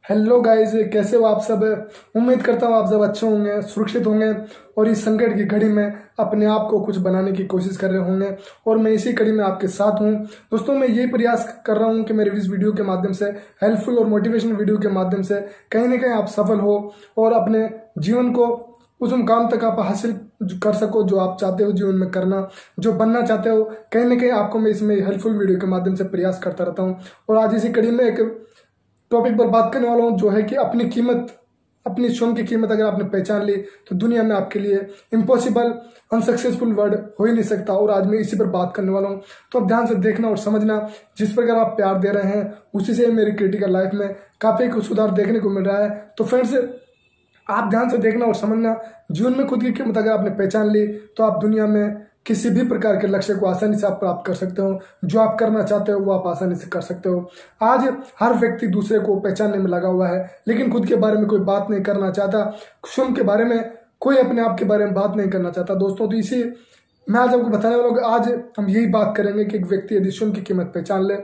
Hello guys, कैसे हो आप सब। उम्मीद करता हूँ आप सब अच्छे होंगे, सुरक्षित होंगे और इस संकट की घड़ी में अपने आप को कुछ बनाने की कोशिश कर रहे होंगे। और मैं इसी कड़ी में आपके साथ हूँ। दोस्तों, मैं ये प्रयास कर रहा हूँ कि मेरे इस वीडियो के माध्यम से, हेल्पफुल और मोटिवेशनल वीडियो के माध्यम से कहीं ना कहीं आप सफल हो और अपने जीवन को उस मुकाम तक आप हासिल कर सको जो आप चाहते हो जीवन में करना, जो बनना चाहते हो। कहीं ना कहीं आपको मैं इसमें हेल्पफुल वीडियो के माध्यम से प्रयास करता रहता हूँ। और आज इसी कड़ी में एक टॉपिक पर बात करने वाला हूं जो है कि अपनी कीमत, अपनी स्वयं की कीमत अगर आपने पहचान ली तो दुनिया में आपके लिए इम्पॉसिबल, अनसक्सेसफुल वर्ड हो ही नहीं सकता। और आज मैं इसी पर बात करने वाला हूं, तो आप ध्यान से देखना और समझना। जिस प्रकार आप प्यार दे रहे हैं उसी से मेरी क्रिटिकल लाइफ में काफी कुछ सुधार देखने को मिल रहा है। तो फ्रेंड्स, आप ध्यान से देखना और समझना। जीवन में खुद की कीमत अगर आपने पहचान ली तो आप दुनिया में किसी भी प्रकार के लक्ष्य को आसानी से आप प्राप्त कर सकते हो। जो आप करना चाहते हो वो आप आसानी से कर सकते हो। आज हर व्यक्ति दूसरे को पहचानने में लगा हुआ है, लेकिन खुद के बारे में कोई बात नहीं करना चाहता। स्वयं के बारे में कोई अपने आप के बारे में बात नहीं करना चाहता। दोस्तों, तो इसी मैं आज आपको बताने वाला हूँ कि आज हम यही बात करेंगे कि एक व्यक्ति यदि स्वयं की कीमत पहचान ले,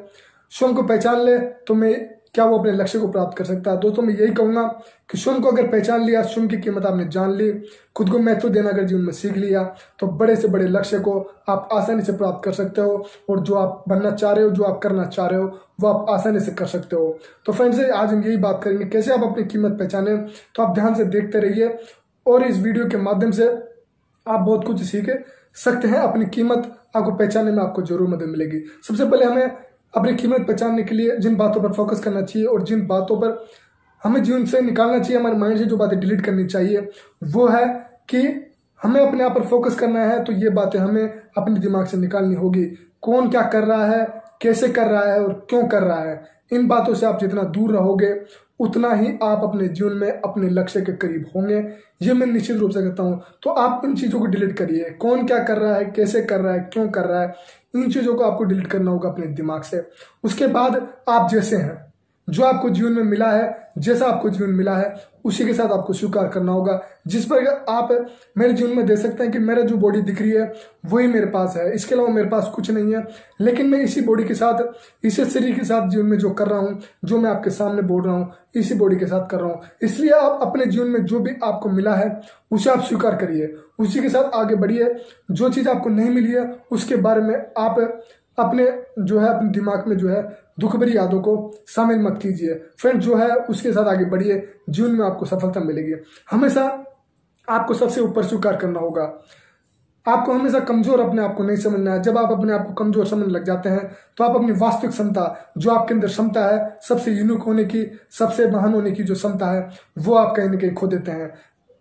स्वयं को पहचान ले, तो मैं क्या वो अपने लक्ष्य को प्राप्त कर सकता है। दोस्तों, मैं यही कहूंगा कि स्वयं को अगर पहचान लिया, स्वयं की कीमत आपने जान ली, खुद को महत्व देना अगर जीवन में सीख लिया, तो बड़े से बड़े लक्ष्य को आप आसानी से प्राप्त कर सकते हो। और जो आप बनना चाह रहे हो, जो आप करना चाह रहे हो, वो आप आसानी से कर सकते हो। तो फ्रेंड्स, आज हम यही बात करेंगे कैसे आप अपनी कीमत पहचाने। तो आप ध्यान से देखते रहिए और इस वीडियो के माध्यम से आप बहुत कुछ सीख सकते हैं। अपनी कीमत आपको पहचानने में आपको जरूर मदद मिलेगी। सबसे पहले हमें अपनी कीमत पहचानने के लिए जिन बातों पर फोकस करना चाहिए और जिन बातों पर हमें जीवन से निकालना चाहिए, हमारे माइंड से जो बातें डिलीट करनी चाहिए, वो है कि हमें अपने आप पर फोकस करना है। तो ये बातें हमें अपने दिमाग से निकालनी होगी। कौन क्या कर रहा है, कैसे कर रहा है और क्यों कर रहा है, इन बातों से आप जितना दूर रहोगे उतना ही आप अपने जीवन में अपने लक्ष्य के करीब होंगे। ये मैं निश्चित रूप से कहता हूं। तो आप इन चीजों को डिलीट करिए। कौन क्या कर रहा है, कैसे कर रहा है, क्यों कर रहा है, इन चीजों को आपको डिलीट करना होगा अपने दिमाग से। उसके बाद आप जैसे हैं, जो आपको जीवन में मिला है, जैसा आपको जीवन मिला है, उसी के साथ आपको स्वीकार करना होगा। जिस पर आप मेरे जीवन में दे सकते हैं कि मेरा जो बॉडी दिख रही है वही मेरे पास है, इसके अलावा मेरे पास कुछ नहीं है। लेकिन मैं इसी बॉडी के साथ, इसी शरीर के साथ जीवन में जो कर रहा हूं, जो मैं आपके सामने बोल रहा हूं, इसी बॉडी के साथ कर रहा हूं। इसलिए आप अपने जीवन में जो भी आपको मिला है उसे आप स्वीकार करिए, उसी के साथ आगे बढ़िए। जो चीज आपको नहीं मिली है उसके बारे में आप अपने अपने दिमाग में दुख भरी यादों को शामिल मत कीजिए। फ्रेंड, उसके साथ आगे बढ़िए। जीवन में आपको सफलता मिलेगी। हमेशा आपको सबसे ऊपर स्वीकार करना होगा। आपको हमेशा कमजोर अपने आप को नहीं समझना है। जब आप अपने आप को कमजोर समझने लग जाते हैं तो आप अपनी वास्तविक क्षमता, जो आपके अंदर क्षमता है, सबसे यूनिक होने की, सबसे महान होने की जो क्षमता है, वो आप कहीं ना कहीं खो देते हैं।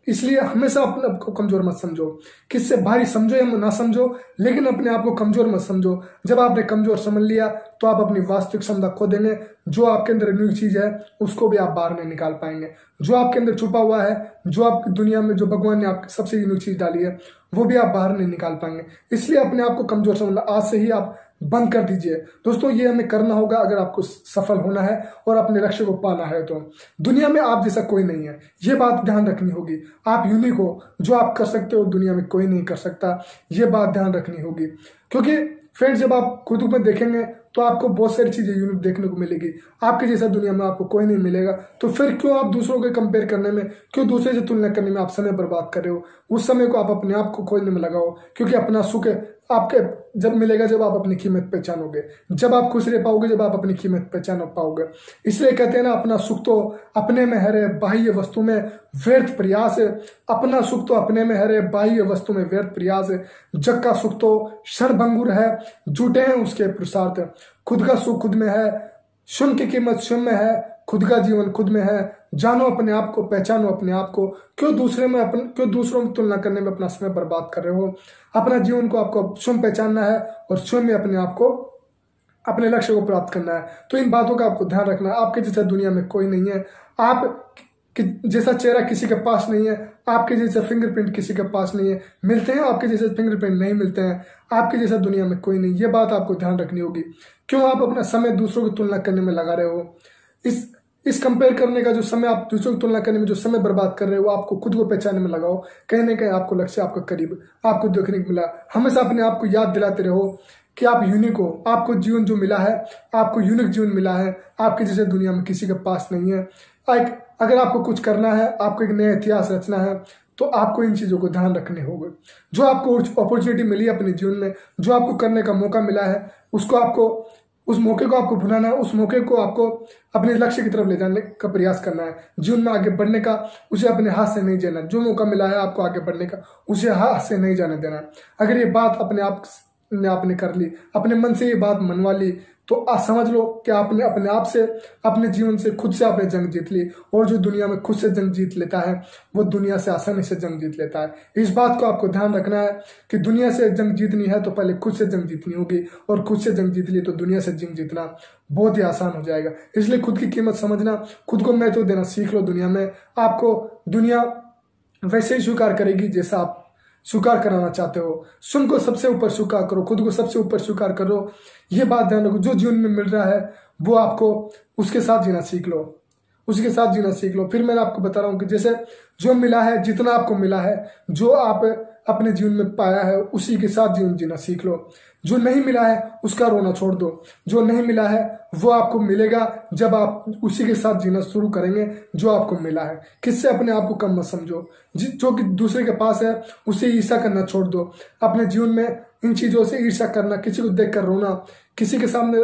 इसलिए हमेशा अपने आप को कमजोर मत समझो। किससे भारी समझो या ना समझो, लेकिन अपने आप को कमजोर मत समझो। जब आपने कमजोर समझ लिया तो आप अपनी वास्तविक क्षमता खो देंगे। जो आपके अंदर यूनिक चीज है उसको भी आप बाहर नहीं निकाल पाएंगे। जो आपके अंदर छुपा हुआ है, जो आपकी दुनिया में जो भगवान ने आपकी सबसे यूनिक चीज डाली है, वो भी आप बाहर नहीं निकाल पाएंगे। इसलिए अपने आप को कमजोर समझना आज से ही आप बंद कर दीजिए। दोस्तों, ये हमें करना होगा अगर आपको सफल होना है और अपने लक्ष्य को पाना है। तो दुनिया में आप जैसा कोई नहीं है, ये बात ध्यान रखनी होगी। आप यूनिक हो, जो आप कर सकते हो दुनिया में कोई नहीं कर सकता, ये बात ध्यान रखनी होगी। क्योंकि फ्रेंड्स, जब आप खुद में देखेंगे तो आपको बहुत सारी चीजें यूनिक देखने को मिलेगी। आपके जैसा दुनिया में आपको कोई नहीं मिलेगा। तो फिर क्यों आप दूसरों को कंपेयर करने में, क्यों दूसरे से तुलना करने में आप समय बर्बाद कर रहे हो। उस समय को आप अपने आप को खोजने में लगाओ, क्योंकि अपना सुख आपके जब मिलेगा जब आप अपनी कीमत पहचानोगे, जब आप खुश रह पाओगे, जब आप अपनी कीमत पहचान पाओगे। इसलिए कहते हैं ना, अपना सुख तो अपने में है रे, बाह्य वस्तु में व्यर्थ प्रयास है। अपना सुख तो अपने में है रे, बाह्य वस्तु में व्यर्थ प्रयास है। जग का सुख तो क्षणभंगुर है, झूठे हैं उसके पुरुषार्थ। खुद का सुख खुद में है, स्वयं की कीमत स्वयं में है, खुद का जीवन खुद में है। जानो अपने आप को, पहचानो अपने आप को। क्यों दूसरों में तुलना करने में अपना समय बर्बाद कर रहे हो। अपना जीवन को आपको स्वयं पहचानना है और स्वयं में अपने आप को, अपने लक्ष्य को प्राप्त करना है। तो इन बातों का आपको ध्यान रखना है। आपके जैसा दुनिया में कोई नहीं है। आप जैसा चेहरा किसी के पास नहीं है, आपके जैसा फिंगरप्रिंट किसी के पास नहीं है। मिलते हैं आपके जैसे फिंगरप्रिंट नहीं मिलते हैं। आपके जैसा दुनिया में कोई नहीं। ये बात आपको ध्यान रखनी होगी। क्यों आप अपना समय दूसरों की तुलना करने में लगा रहे हो। इस कंपेयर करने का जो समय, आप दूसरों की तुलना करने में जो समय बर्बाद कर रहे हो, आपको खुद को पहचानने में लगाओ। कहीं ना कहीं आपको लक्ष्य आपका करीब आपको देखने को मिला। हमेशा अपने आप को याद दिलाते रहो कि आप यूनिक हो, आपको जीवन जो मिला है, आपको यूनिक जीवन मिला है, आपके जैसे दुनिया में किसी के पास नहीं है। अगर आपको कुछ करना है, आपको एक नया इतिहास रचना है, तो आपको इन चीज़ों को ध्यान रखने होंगे। जो आपको अपॉर्चुनिटी मिली है अपने जीवन में, जो आपको करने का मौका मिला है, उस मौके को आपको भुलाना है, उस मौके को आपको अपने लक्ष्य की तरफ ले जाने का प्रयास करना है। जीवन में आगे बढ़ने का उसे अपने हाथ से नहीं जाना। जो मौका मिला है आपको आगे बढ़ने का, उसे हाथ से नहीं जाने देना। अगर ये बात अपने आप ने आपने कर ली, अपने मन से ये बात मनवा ली, तो समझ लो कि आपने अपने आप से, अपने जीवन से, खुद से आपने जंग जीत ली। और जो दुनिया में खुद से जंग जीत लेता है, वो दुनिया से आसानी से जंग जीत लेता है। इस बात को आपको ध्यान रखना है कि दुनिया से जंग जीतनी है तो पहले खुद से जंग जीतनी होगी, और खुद से जंग जीत ली तो दुनिया से जंग जीतना बहुत ही आसान हो जाएगा। इसलिए खुद की कीमत समझना, खुद को महत्व देना सीख लो। दुनिया में आपको दुनिया वैसे ही स्वीकार करेगी जैसा आप स्वीकार कराना चाहते हो। सुन को सबसे ऊपर स्वीकार करो, खुद को सबसे ऊपर स्वीकार करो। ये बात ध्यान रखो, जो जीवन में मिल रहा है वो आपको उसके साथ जीना सीख लो, उसके साथ जीना सीख लो। फिर मैं आपको बता रहा हूँ कि जैसे जो मिला है, जितना आपको मिला है, जो आप अपने जीवन में पाया है, उसी के साथ जीवन जीना सीख लो। जो नहीं मिला है उसका रोना छोड़ दो। जो नहीं मिला है वो आपको मिलेगा जब आप उसी के साथ जीना शुरू करेंगे जो आपको मिला है। किससे अपने आप को कम मत समझो। जो कि दूसरे के पास है उसे ईर्ष्या करना छोड़ दो। अपने जीवन में इन चीजों से ईर्ष्या करना, किसी को देखकर रोना, किसी के सामने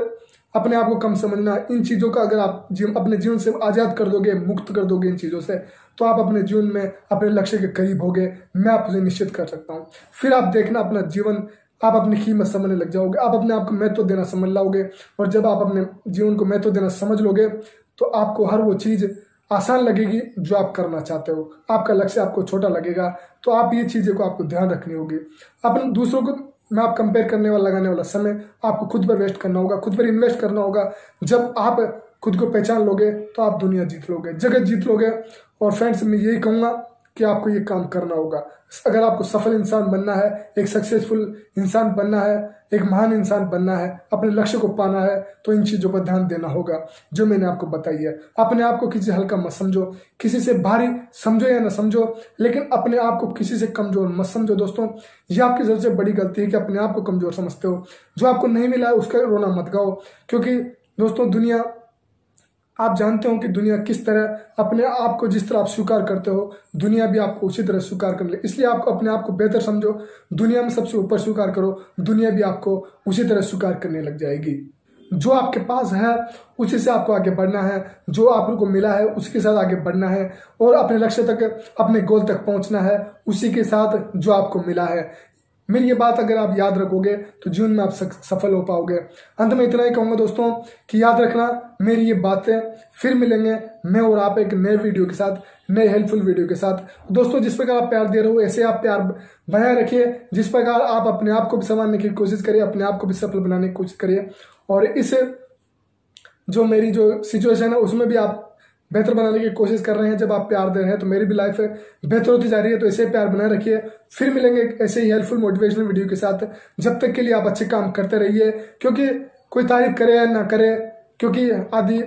अपने आप को कम समझना, इन चीजों का अगर आप अपने जीवन से आजाद कर दोगे, मुक्त कर दोगे इन चीजों से, तो आप अपने जीवन में अपने लक्ष्य के करीब होगे। मैं आपसे निश्चित कर सकता हूँ। फिर आप देखना अपना जीवन, आप अपनी कीमत समझने लग जाओगे, आप अपने आप को महत्व देना समझ लाओगे। और जब आप अपने जीवन को महत्व देना समझ लोगे तो आपको हर वो चीज आसान लगेगी जो आप करना चाहते हो। आपका लक्ष्य आपको छोटा लगेगा, तो आप ये चीजें को आपको ध्यान रखनी होगी। अपने दूसरों को में आप कंपेयर करने वाला, लगाने वाला समय आपको खुद पर वेस्ट करना होगा, खुद पर इन्वेस्ट करना होगा। जब आप खुद को पहचान लोगे तो आप दुनिया जीत लोगे, जगत जीत लोगे। और फ्रेंड्स, मैं यही कहूंगा कि आपको ये काम करना होगा। अगर आपको सफल इंसान बनना है, एक सक्सेसफुल इंसान बनना है, एक महान इंसान बनना है, अपने लक्ष्य को पाना है, तो इन चीजों पर ध्यान देना होगा जो मैंने आपको बताई है। अपने आप को किसी हल्का मत समझो, किसी से भारी समझो या ना समझो, लेकिन अपने आप को किसी से कमजोर मत समझो। दोस्तों, ये आपकी सबसे बड़ी गलती है कि अपने आप को कमजोर समझते हो। जो आपको नहीं मिला है उसका रोना मत गाओ, क्योंकि दोस्तों दुनिया, आप जानते हो कि दुनिया किस तरह अपने आप को, जिस तरह आप स्वीकार करते हो, दुनिया भी आपको उसी तरह स्वीकार कर ले। इसलिए आपको अपने आप को बेहतर समझो, दुनिया में सबसे ऊपर स्वीकार करो, दुनिया भी आपको उसी तरह स्वीकार करने लग जाएगी। जो आपके पास है उसी से आपको आगे बढ़ना है, जो आपको मिला है उसके साथ आगे बढ़ना है, और अपने लक्ष्य तक, अपने गोल तक पहुंचना है उसी के साथ जो आपको मिला है। मेरी ये बात अगर आप याद रखोगे तो जीवन में आप सफल हो पाओगे। अंत में इतना ही कहूंगा दोस्तों कि याद रखना मेरी ये बातें। फिर मिलेंगे मैं और आप एक नए वीडियो के साथ, नए हेल्पफुल वीडियो के साथ। दोस्तों, जिस प्रकार आप प्यार दे रहे हो ऐसे आप प्यार बनाए रखिए। जिस प्रकार आप अपने आप को भी संवारने की कोशिश करिए, अपने आप को भी सफल बनाने की कोशिश करिए, और इस जो मेरी जो सिचुएशन है उसमें भी आप बेहतर बनाने की कोशिश कर रहे हैं। जब आप प्यार दे रहे हैं तो मेरी भी लाइफ बेहतर होती जा रही है। तो ऐसे प्यार बनाए रखिए। फिर मिलेंगे ऐसे ही हेल्पफुल मोटिवेशनल वीडियो के साथ। जब तक के लिए आप अच्छे काम करते रहिए, क्योंकि कोई तारीफ करे या ना करे, क्योंकि आदि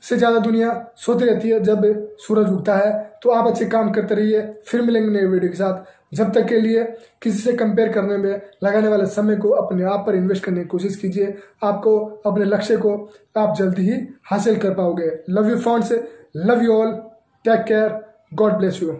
से ज्यादा दुनिया सोती रहती है जब सूरज उगता है। तो आप अच्छे काम करते रहिए। फिर मिलेंगे नए वीडियो के साथ। जब तक के लिए किसी से कंपेयर करने में लगाने वाले समय को अपने आप पर इन्वेस्ट करने की कोशिश कीजिए। आपको अपने लक्ष्य को आप जल्दी ही हासिल कर पाओगे। Love you friends, love you all, take care, God bless you.